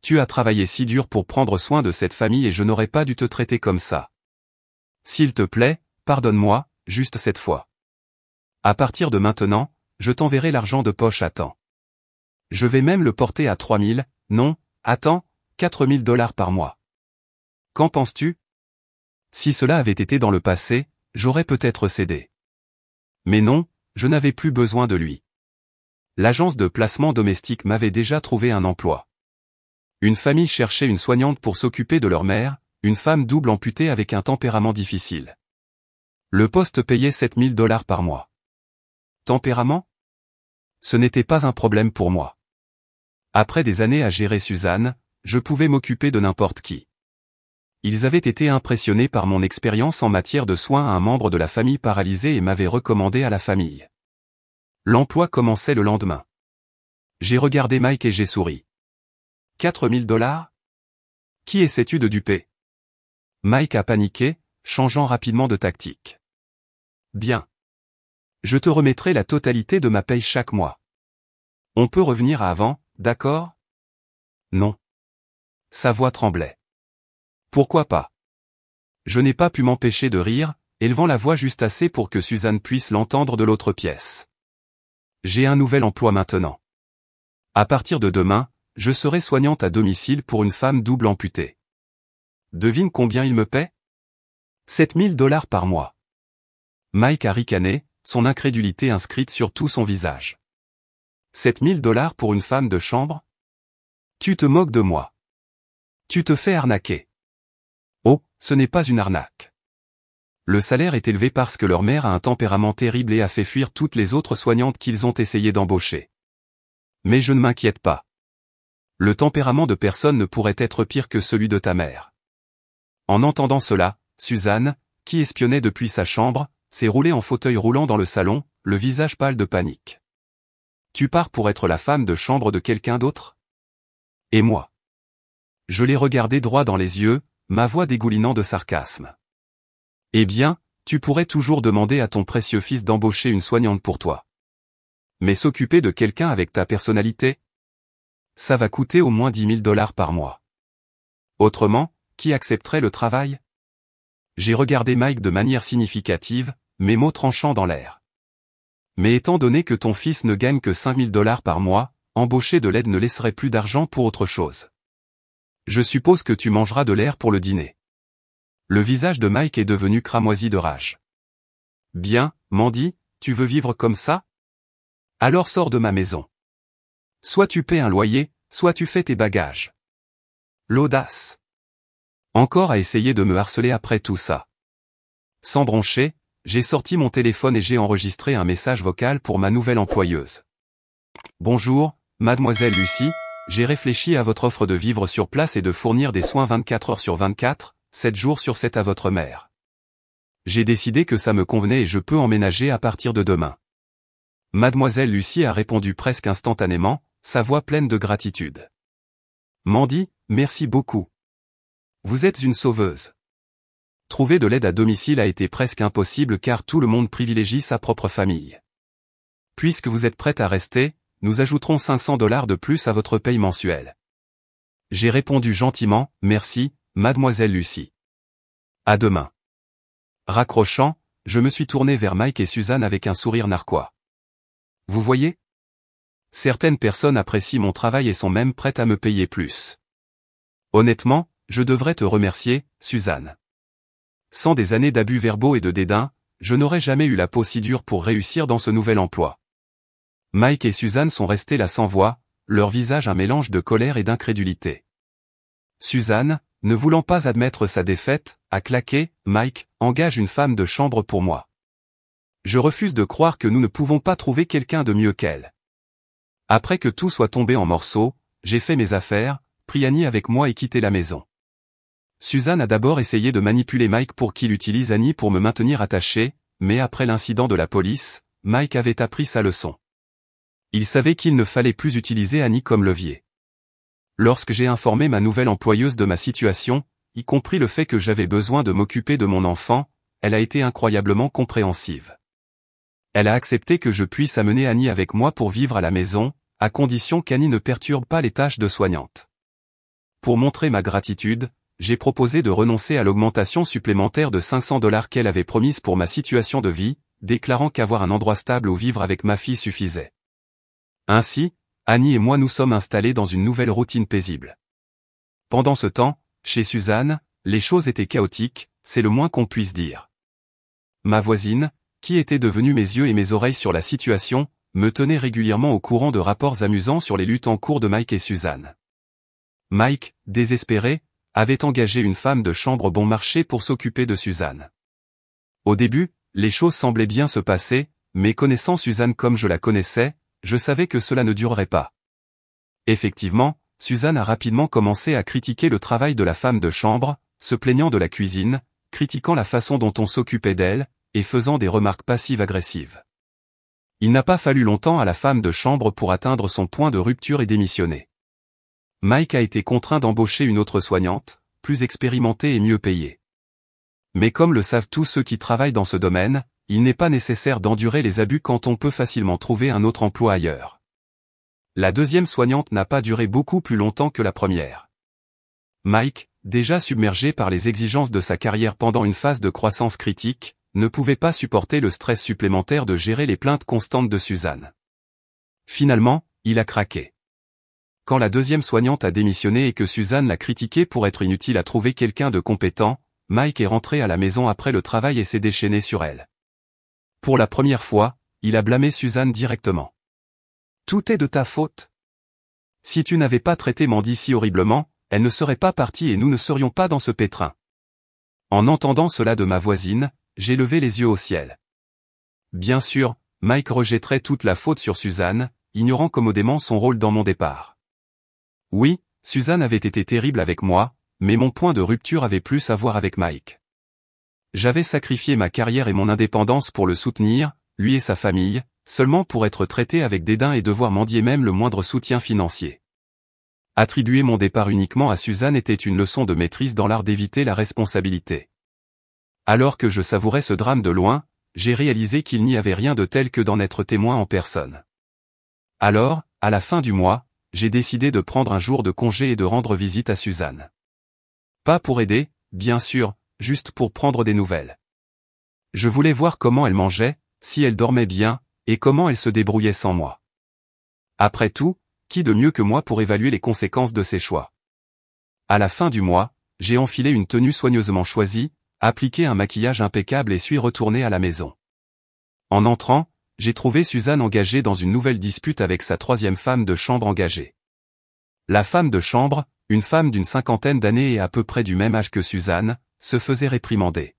Tu as travaillé si dur pour prendre soin de cette famille et je n'aurais pas dû te traiter comme ça. S'il te plaît, pardonne-moi, juste cette fois. À partir de maintenant, je t'enverrai l'argent de poche à temps. Je vais même le porter à 3000, non, attends, 4000 $ par mois. Qu'en penses-tu? Si cela avait été dans le passé, j'aurais peut-être cédé. Mais non, je n'avais plus besoin de lui. L'agence de placement domestique m'avait déjà trouvé un emploi. Une famille cherchait une soignante pour s'occuper de leur mère, une femme double amputée avec un tempérament difficile. Le poste payait 7000 $ par mois. Tempérament? Ce n'était pas un problème pour moi. Après des années à gérer Suzanne, je pouvais m'occuper de n'importe qui. Ils avaient été impressionnés par mon expérience en matière de soins à un membre de la famille paralysé et m'avaient recommandé à la famille. L'emploi commençait le lendemain. J'ai regardé Mike et j'ai souri. 4000 $? Qui essaies-tu de duper? Mike a paniqué, changeant rapidement de tactique. Bien. Je te remettrai la totalité de ma paye chaque mois. On peut revenir à avant, d'accord? Non. Sa voix tremblait. Pourquoi pas? Je n'ai pas pu m'empêcher de rire, élevant la voix juste assez pour que Suzanne puisse l'entendre de l'autre pièce. J'ai un nouvel emploi maintenant. À partir de demain, je serai soignante à domicile pour une femme double amputée. Devine combien il me paie? 7000 $ par mois. Mike a ricané, son incrédulité inscrite sur tout son visage. 7000 $ pour une femme de chambre? Tu te moques de moi. Tu te fais arnaquer. Oh, ce n'est pas une arnaque. Le salaire est élevé parce que leur mère a un tempérament terrible et a fait fuir toutes les autres soignantes qu'ils ont essayé d'embaucher. Mais je ne m'inquiète pas. Le tempérament de personne ne pourrait être pire que celui de ta mère. En entendant cela, Suzanne, qui espionnait depuis sa chambre, s'est roulée en fauteuil roulant dans le salon, le visage pâle de panique. Tu pars pour être la femme de chambre de quelqu'un d'autre? Et moi? Je l'ai regardé droit dans les yeux, ma voix dégoulinant de sarcasme. Eh bien, tu pourrais toujours demander à ton précieux fils d'embaucher une soignante pour toi. Mais s'occuper de quelqu'un avec ta personnalité? Ça va coûter au moins 10 000 $ par mois. Autrement, qui accepterait le travail? J'ai regardé Mike de manière significative, mes mots tranchant dans l'air. Mais étant donné que ton fils ne gagne que 5 000 $ par mois, embaucher de l'aide ne laisserait plus d'argent pour autre chose. Je suppose que tu mangeras de l'air pour le dîner. Le visage de Mike est devenu cramoisi de rage. Bien, Mandy, tu veux vivre comme ça? Alors sors de ma maison. Soit tu paies un loyer, soit tu fais tes bagages. L'audace. Encore à essayer de me harceler après tout ça. Sans broncher, J'ai sorti mon téléphone et j'ai enregistré un message vocal pour ma nouvelle employeuse. Bonjour, mademoiselle Lucie, j'ai réfléchi à votre offre de vivre sur place et de fournir des soins 24 heures sur 24, 7 jours sur 7 à votre mère. J'ai décidé que ça me convenait et je peux emménager à partir de demain. Mademoiselle Lucie a répondu presque instantanément, sa voix pleine de gratitude. Mandy, merci beaucoup. Vous êtes une sauveuse. Trouver de l'aide à domicile a été presque impossible car tout le monde privilégie sa propre famille. Puisque vous êtes prête à rester, nous ajouterons $500 de plus à votre paye mensuelle. J'ai répondu gentiment, merci, mademoiselle Lucie. À demain. Raccrochant, je me suis tourné vers Mike et Suzanne avec un sourire narquois. Vous voyez? Certaines personnes apprécient mon travail et sont même prêtes à me payer plus. Honnêtement, je devrais te remercier, Suzanne. Sans des années d'abus verbaux et de dédain, je n'aurais jamais eu la peau si dure pour réussir dans ce nouvel emploi. Mike et Suzanne sont restés là sans voix, leur visage un mélange de colère et d'incrédulité. Suzanne, ne voulant pas admettre sa défaite, a claqué, Mike, engage une femme de chambre pour moi. Je refuse de croire que nous ne pouvons pas trouver quelqu'un de mieux qu'elle. Après que tout soit tombé en morceaux, j'ai fait mes affaires, pris Annie avec moi et quitté la maison. Suzanne a d'abord essayé de manipuler Mike pour qu'il utilise Annie pour me maintenir attaché, mais après l'incident de la police, Mike avait appris sa leçon. Il savait qu'il ne fallait plus utiliser Annie comme levier. Lorsque j'ai informé ma nouvelle employeuse de ma situation, y compris le fait que j'avais besoin de m'occuper de mon enfant, elle a été incroyablement compréhensive. Elle a accepté que je puisse amener Annie avec moi pour vivre à la maison, à condition qu'Annie ne perturbe pas les tâches de soignante. Pour montrer ma gratitude, j'ai proposé de renoncer à l'augmentation supplémentaire de $500 qu'elle avait promise pour ma situation de vie, déclarant qu'avoir un endroit stable où vivre avec ma fille suffisait. Ainsi, Annie et moi nous sommes installés dans une nouvelle routine paisible. Pendant ce temps, chez Suzanne, les choses étaient chaotiques, c'est le moins qu'on puisse dire. Ma voisine, qui était devenue mes yeux et mes oreilles sur la situation, me tenait régulièrement au courant de rapports amusants sur les luttes en cours de Mike et Suzanne. Mike, désespéré, avait engagé une femme de chambre bon marché pour s'occuper de Suzanne. Au début, les choses semblaient bien se passer, mais connaissant Suzanne comme je la connaissais, je savais que cela ne durerait pas. Effectivement, Suzanne a rapidement commencé à critiquer le travail de la femme de chambre, se plaignant de la cuisine, critiquant la façon dont on s'occupait d'elle, et faisant des remarques passives-agressives. Il n'a pas fallu longtemps à la femme de chambre pour atteindre son point de rupture et démissionner. Mike a été contraint d'embaucher une autre soignante, plus expérimentée et mieux payée. Mais comme le savent tous ceux qui travaillent dans ce domaine, il n'est pas nécessaire d'endurer les abus quand on peut facilement trouver un autre emploi ailleurs. La deuxième soignante n'a pas duré beaucoup plus longtemps que la première. Mike, déjà submergé par les exigences de sa carrière pendant une phase de croissance critique, ne pouvait pas supporter le stress supplémentaire de gérer les plaintes constantes de Suzanne. Finalement, il a craqué. Quand la deuxième soignante a démissionné et que Suzanne l'a critiqué pour être inutile à trouver quelqu'un de compétent, Mike est rentré à la maison après le travail et s'est déchaîné sur elle. Pour la première fois, il a blâmé Suzanne directement. Tout est de ta faute. Si tu n'avais pas traité Mandy si horriblement, elle ne serait pas partie et nous ne serions pas dans ce pétrin. En entendant cela de ma voisine, j'ai levé les yeux au ciel. Bien sûr, Mike rejetterait toute la faute sur Suzanne, ignorant commodément son rôle dans mon départ. Oui, Suzanne avait été terrible avec moi, mais mon point de rupture avait plus à voir avec Mike. J'avais sacrifié ma carrière et mon indépendance pour le soutenir, lui et sa famille, seulement pour être traité avec dédain et devoir mendier même le moindre soutien financier. Attribuer mon départ uniquement à Suzanne était une leçon de maîtrise dans l'art d'éviter la responsabilité. Alors que je savourais ce drame de loin, j'ai réalisé qu'il n'y avait rien de tel que d'en être témoin en personne. Alors, à la fin du mois, j'ai décidé de prendre un jour de congé et de rendre visite à Suzanne. Pas pour aider, bien sûr, juste pour prendre des nouvelles. Je voulais voir comment elle mangeait, si elle dormait bien, et comment elle se débrouillait sans moi. Après tout, qui de mieux que moi pour évaluer les conséquences de ses choix? À la fin du mois, j'ai enfilé une tenue soigneusement choisie, appliqué un maquillage impeccable et suis retourné à la maison. En entrant, j'ai trouvé Suzanne engagée dans une nouvelle dispute avec sa troisième femme de chambre engagée. La femme de chambre, une femme d'une 50aine d'années et à peu près du même âge que Suzanne, se faisait réprimander.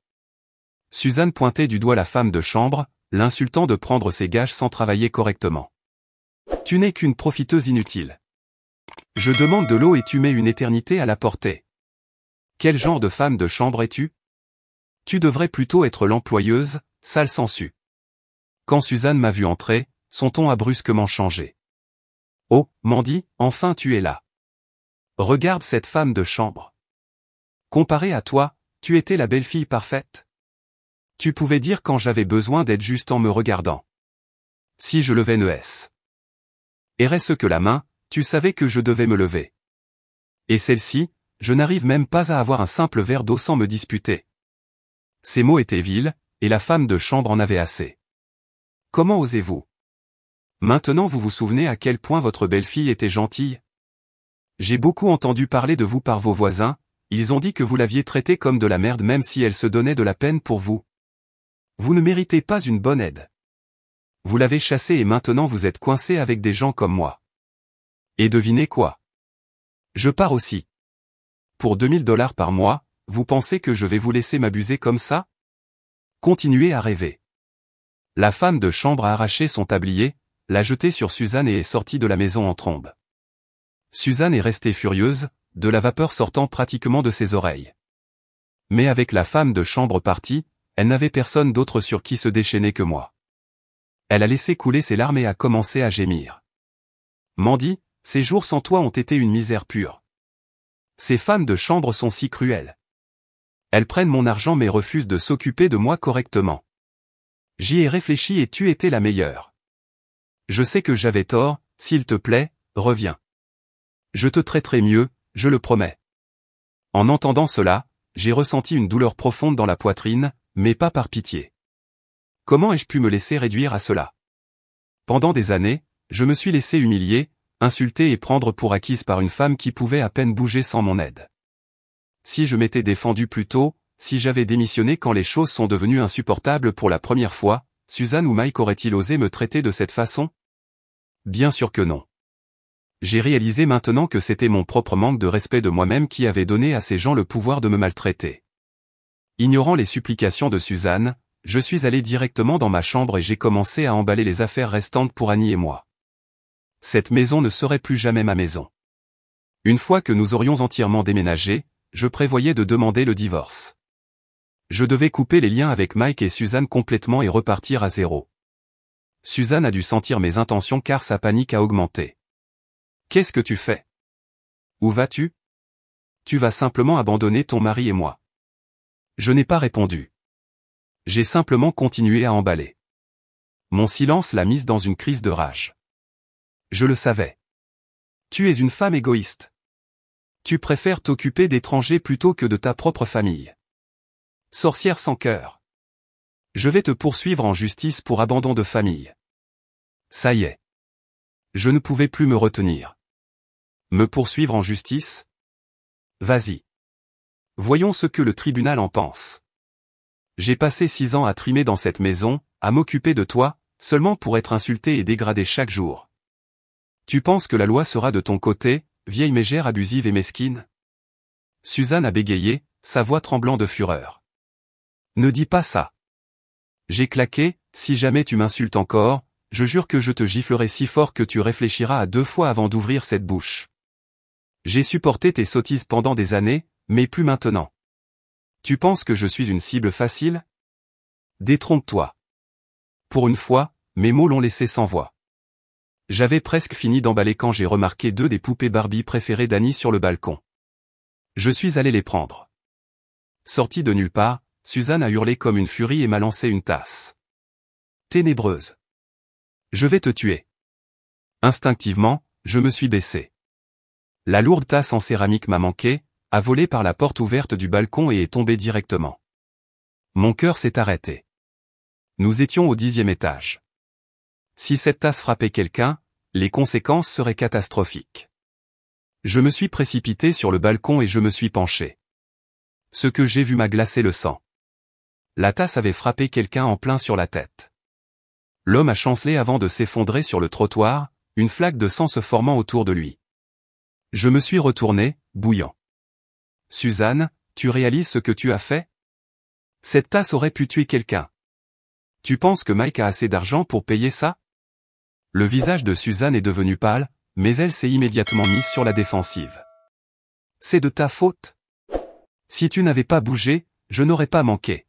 Suzanne pointait du doigt la femme de chambre, l'insultant de prendre ses gages sans travailler correctement. Tu n'es qu'une profiteuse inutile. Je demande de l'eau et tu mets une éternité à la porter. Quel genre de femme de chambre es-tu? Tu devrais plutôt être l'employeuse, sale sangsue. Quand Suzanne m'a vu entrer, son ton a brusquement changé. Oh, Mandy, enfin tu es là. Regarde cette femme de chambre. Comparée à toi, tu étais la belle-fille parfaite. Tu pouvais dire quand j'avais besoin d'être juste en me regardant. Si je levais RSE que la main, tu savais que je devais me lever. Et celle-ci, je n'arrive même pas à avoir un simple verre d'eau sans me disputer. Ces mots étaient vils, et la femme de chambre en avait assez. Comment osez-vous? Maintenant vous vous souvenez à quel point votre belle-fille était gentille? J'ai beaucoup entendu parler de vous par vos voisins, ils ont dit que vous l'aviez traitée comme de la merde même si elle se donnait de la peine pour vous. Vous ne méritez pas une bonne aide. Vous l'avez chassée et maintenant vous êtes coincé avec des gens comme moi. Et devinez quoi? Je pars aussi. Pour 2000 $ par mois, vous pensez que je vais vous laisser m'abuser comme ça? Continuez à rêver. La femme de chambre a arraché son tablier, l'a jeté sur Suzanne et est sortie de la maison en trombe. Suzanne est restée furieuse, de la vapeur sortant pratiquement de ses oreilles. Mais avec la femme de chambre partie, elle n'avait personne d'autre sur qui se déchaîner que moi. Elle a laissé couler ses larmes et a commencé à gémir. Mandy, ces jours sans toi ont été une misère pure. Ces femmes de chambre sont si cruelles. Elles prennent mon argent mais refusent de s'occuper de moi correctement. J'y ai réfléchi et tu étais la meilleure. Je sais que j'avais tort, s'il te plaît, reviens. Je te traiterai mieux, je le promets. En entendant cela, j'ai ressenti une douleur profonde dans la poitrine, mais pas par pitié. Comment ai-je pu me laisser réduire à cela? Pendant des années, je me suis laissé humilier, insulter et prendre pour acquise par une femme qui pouvait à peine bouger sans mon aide. Si je m'étais défendu plus tôt, si j'avais démissionné quand les choses sont devenues insupportables pour la première fois, Suzanne ou Mike auraient-ils osé me traiter de cette façon? Bien sûr que non. J'ai réalisé maintenant que c'était mon propre manque de respect de moi-même qui avait donné à ces gens le pouvoir de me maltraiter. Ignorant les supplications de Suzanne, je suis allé directement dans ma chambre et j'ai commencé à emballer les affaires restantes pour Annie et moi. Cette maison ne serait plus jamais ma maison. Une fois que nous aurions entièrement déménagé, je prévoyais de demander le divorce. Je devais couper les liens avec Mike et Suzanne complètement et repartir à zéro. Suzanne a dû sentir mes intentions car sa panique a augmenté. Qu'est-ce que tu fais? Où vas-tu? Tu vas simplement abandonner ton mari et moi. Je n'ai pas répondu. J'ai simplement continué à emballer. Mon silence l'a mise dans une crise de rage. Je le savais. Tu es une femme égoïste. Tu préfères t'occuper d'étrangers plutôt que de ta propre famille. Sorcière sans cœur. Je vais te poursuivre en justice pour abandon de famille. Ça y est. Je ne pouvais plus me retenir. Me poursuivre en justice? Vas-y. Voyons ce que le tribunal en pense. J'ai passé 6 ans à trimer dans cette maison, à m'occuper de toi, seulement pour être insulté et dégradé chaque jour. Tu penses que la loi sera de ton côté, vieille mégère abusive et mesquine? Suzanne a bégayé, sa voix tremblant de fureur. Ne dis pas ça. J'ai claqué, si jamais tu m'insultes encore, je jure que je te giflerai si fort que tu réfléchiras à 2 fois avant d'ouvrir cette bouche. J'ai supporté tes sottises pendant des années, mais plus maintenant. Tu penses que je suis une cible facile? Détrompe-toi. Pour une fois, mes mots l'ont laissé sans voix. J'avais presque fini d'emballer quand j'ai remarqué 2 des poupées Barbie préférées d'Annie sur le balcon. Je suis allé les prendre. Sortie de nulle part, Suzanne a hurlé comme une furie et m'a lancé une tasse. Ténébreuse. Je vais te tuer. Instinctivement, je me suis baissé. La lourde tasse en céramique m'a manqué, a volé par la porte ouverte du balcon et est tombée directement. Mon cœur s'est arrêté. Nous étions au 10e étage. Si cette tasse frappait quelqu'un, les conséquences seraient catastrophiques. Je me suis précipité sur le balcon et je me suis penché. Ce que j'ai vu m'a glacé le sang. La tasse avait frappé quelqu'un en plein sur la tête. L'homme a chancelé avant de s'effondrer sur le trottoir, une flaque de sang se formant autour de lui. Je me suis retourné, bouillant. Suzanne, tu réalises ce que tu as fait? Cette tasse aurait pu tuer quelqu'un. Tu penses que Mike a assez d'argent pour payer ça? Le visage de Suzanne est devenu pâle, mais elle s'est immédiatement mise sur la défensive. C'est de ta faute. Si tu n'avais pas bougé, je n'aurais pas manqué.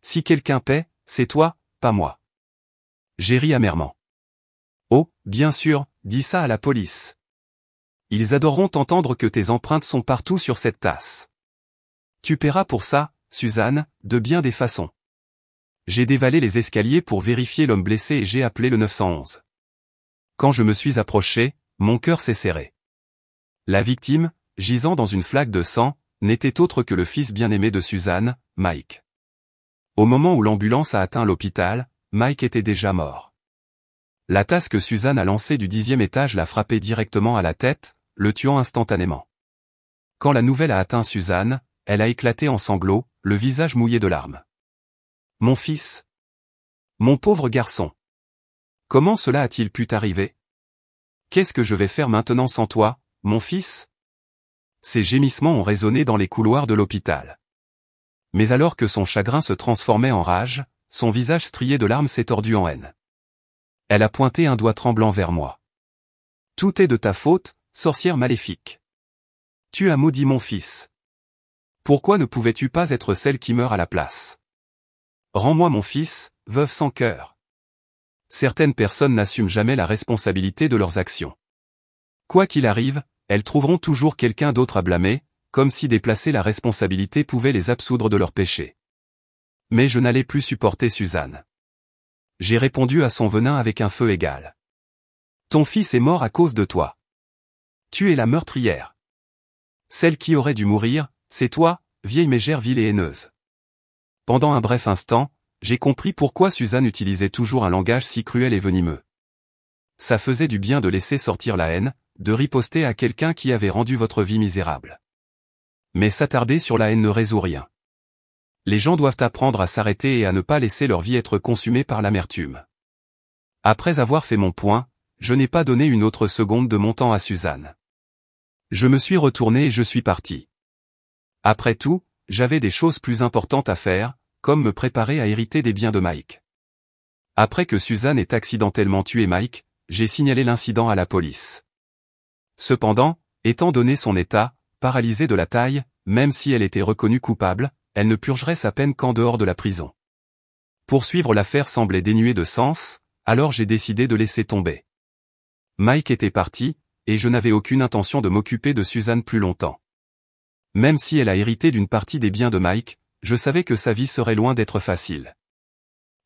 Si quelqu'un paie, c'est toi, pas moi. J'ai ri amèrement. Oh, bien sûr, dis ça à la police. Ils adoreront entendre que tes empreintes sont partout sur cette tasse. Tu paieras pour ça, Suzanne, de bien des façons. J'ai dévalé les escaliers pour vérifier l'homme blessé et j'ai appelé le 911. Quand je me suis approché, mon cœur s'est serré. La victime, gisant dans une flaque de sang, n'était autre que le fils bien-aimé de Suzanne, Mike. Au moment où l'ambulance a atteint l'hôpital, Mike était déjà mort. La tasse que Suzanne a lancée du 10e étage l'a frappé directement à la tête, le tuant instantanément. Quand la nouvelle a atteint Suzanne, elle a éclaté en sanglots, le visage mouillé de larmes. Mon fils. Mon pauvre garçon. Comment cela a-t-il pu t'arriver? Qu'est-ce que je vais faire maintenant sans toi, mon fils? Ses gémissements ont résonné dans les couloirs de l'hôpital. Mais alors que son chagrin se transformait en rage, son visage strié de larmes s'est tordu en haine. Elle a pointé un doigt tremblant vers moi. Tout est de ta faute, sorcière maléfique. Tu as maudit mon fils. Pourquoi ne pouvais-tu pas être celle qui meurt à la place? Rends-moi mon fils, veuve sans cœur. Certaines personnes n'assument jamais la responsabilité de leurs actions. Quoi qu'il arrive, elles trouveront toujours quelqu'un d'autre à blâmer, comme si déplacer la responsabilité pouvait les absoudre de leurs péchés. Mais je n'allais plus supporter Suzanne. J'ai répondu à son venin avec un feu égal. Ton fils est mort à cause de toi. Tu es la meurtrière. Celle qui aurait dû mourir, c'est toi, vieille mégère vile et haineuse. Pendant un bref instant, j'ai compris pourquoi Suzanne utilisait toujours un langage si cruel et venimeux. Ça faisait du bien de laisser sortir la haine, de riposter à quelqu'un qui avait rendu votre vie misérable. Mais s'attarder sur la haine ne résout rien. Les gens doivent apprendre à s'arrêter et à ne pas laisser leur vie être consumée par l'amertume. Après avoir fait mon point, je n'ai pas donné une autre seconde de mon temps à Suzanne. Je me suis retourné et je suis parti. Après tout, j'avais des choses plus importantes à faire, comme me préparer à hériter des biens de Mike. Après que Suzanne ait accidentellement tué Mike, j'ai signalé l'incident à la police. Cependant, étant donné son état, paralysée de la taille, même si elle était reconnue coupable, elle ne purgerait sa peine qu'en dehors de la prison. Poursuivre l'affaire semblait dénué de sens, alors j'ai décidé de laisser tomber. Mike était parti, et je n'avais aucune intention de m'occuper de Suzanne plus longtemps. Même si elle a hérité d'une partie des biens de Mike, je savais que sa vie serait loin d'être facile.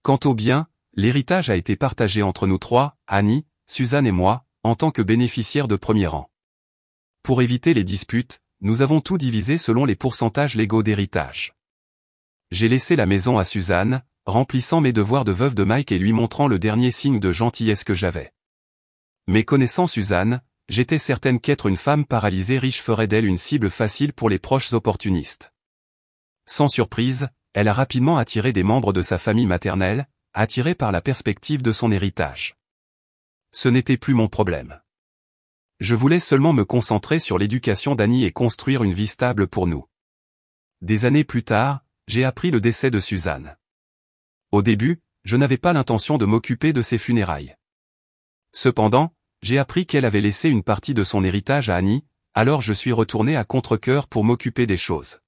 Quant aux biens, l'héritage a été partagé entre nous trois, Annie, Suzanne et moi, en tant que bénéficiaires de premier rang. Pour éviter les disputes, nous avons tout divisé selon les pourcentages légaux d'héritage. J'ai laissé la maison à Suzanne, remplissant mes devoirs de veuve de Mike et lui montrant le dernier signe de gentillesse que j'avais. Mais connaissant Suzanne, j'étais certaine qu'être une femme paralysée riche ferait d'elle une cible facile pour les proches opportunistes. Sans surprise, elle a rapidement attiré des membres de sa famille maternelle, attirés par la perspective de son héritage. Ce n'était plus mon problème. Je voulais seulement me concentrer sur l'éducation d'Annie et construire une vie stable pour nous. Des années plus tard, j'ai appris le décès de Suzanne. Au début, je n'avais pas l'intention de m'occuper de ses funérailles. Cependant, j'ai appris qu'elle avait laissé une partie de son héritage à Annie, alors je suis retourné à contre-cœur pour m'occuper des choses.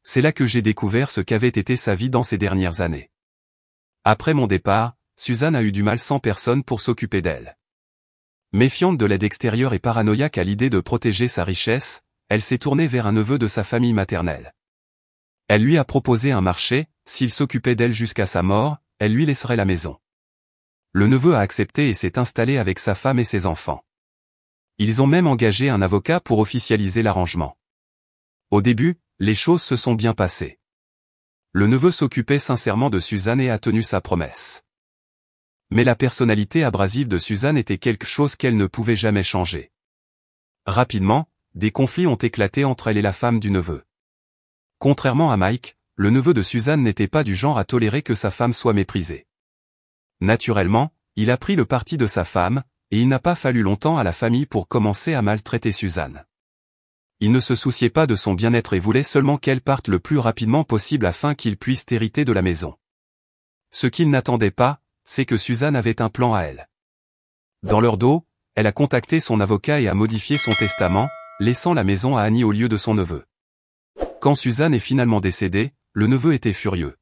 C'est là que j'ai découvert ce qu'avait été sa vie dans ces dernières années. Après mon départ, Suzanne a eu du mal sans personne pour s'occuper d'elle. Méfiante de l'aide extérieure et paranoïaque à l'idée de protéger sa richesse, elle s'est tournée vers un neveu de sa famille maternelle. Elle lui a proposé un marché, s'il s'occupait d'elle jusqu'à sa mort, elle lui laisserait la maison. Le neveu a accepté et s'est installé avec sa femme et ses enfants. Ils ont même engagé un avocat pour officialiser l'arrangement. Au début, les choses se sont bien passées. Le neveu s'occupait sincèrement de Suzanne et a tenu sa promesse. Mais la personnalité abrasive de Suzanne était quelque chose qu'elle ne pouvait jamais changer. Rapidement, des conflits ont éclaté entre elle et la femme du neveu. Contrairement à Mike, le neveu de Suzanne n'était pas du genre à tolérer que sa femme soit méprisée. Naturellement, il a pris le parti de sa femme, et il n'a pas fallu longtemps à la famille pour commencer à maltraiter Suzanne. Il ne se souciait pas de son bien-être et voulait seulement qu'elle parte le plus rapidement possible afin qu'il puisse hériter de la maison. Ce qu'il n'attendait pas, c'est que Suzanne avait un plan à elle. Dans leur dos, elle a contacté son avocat et a modifié son testament, laissant la maison à Annie au lieu de son neveu. Quand Suzanne est finalement décédée, le neveu était furieux.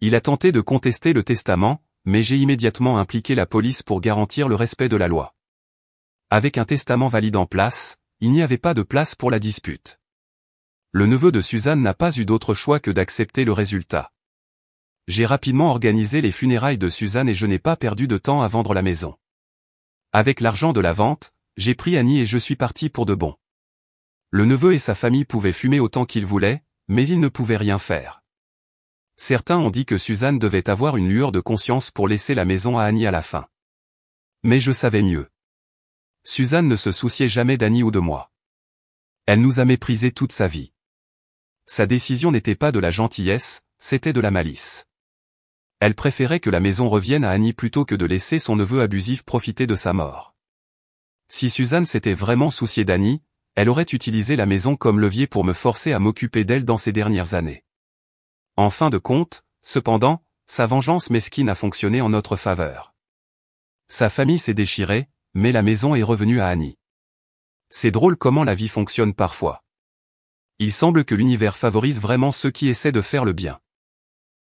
Il a tenté de contester le testament, mais j'ai immédiatement impliqué la police pour garantir le respect de la loi. Avec un testament valide en place, il n'y avait pas de place pour la dispute. Le neveu de Suzanne n'a pas eu d'autre choix que d'accepter le résultat. J'ai rapidement organisé les funérailles de Suzanne et je n'ai pas perdu de temps à vendre la maison. Avec l'argent de la vente, j'ai pris Annie et je suis parti pour de bon. Le neveu et sa famille pouvaient fumer autant qu'ils voulaient, mais ils ne pouvaient rien faire. Certains ont dit que Suzanne devait avoir une lueur de conscience pour laisser la maison à Annie à la fin. Mais je savais mieux. Suzanne ne se souciait jamais d'Annie ou de moi. Elle nous a méprisés toute sa vie. Sa décision n'était pas de la gentillesse, c'était de la malice. Elle préférait que la maison revienne à Annie plutôt que de laisser son neveu abusif profiter de sa mort. Si Suzanne s'était vraiment souciée d'Annie, elle aurait utilisé la maison comme levier pour me forcer à m'occuper d'elle dans ces dernières années. En fin de compte, cependant, sa vengeance mesquine a fonctionné en notre faveur. Sa famille s'est déchirée, mais la maison est revenue à Annie. C'est drôle comment la vie fonctionne parfois. Il semble que l'univers favorise vraiment ceux qui essaient de faire le bien.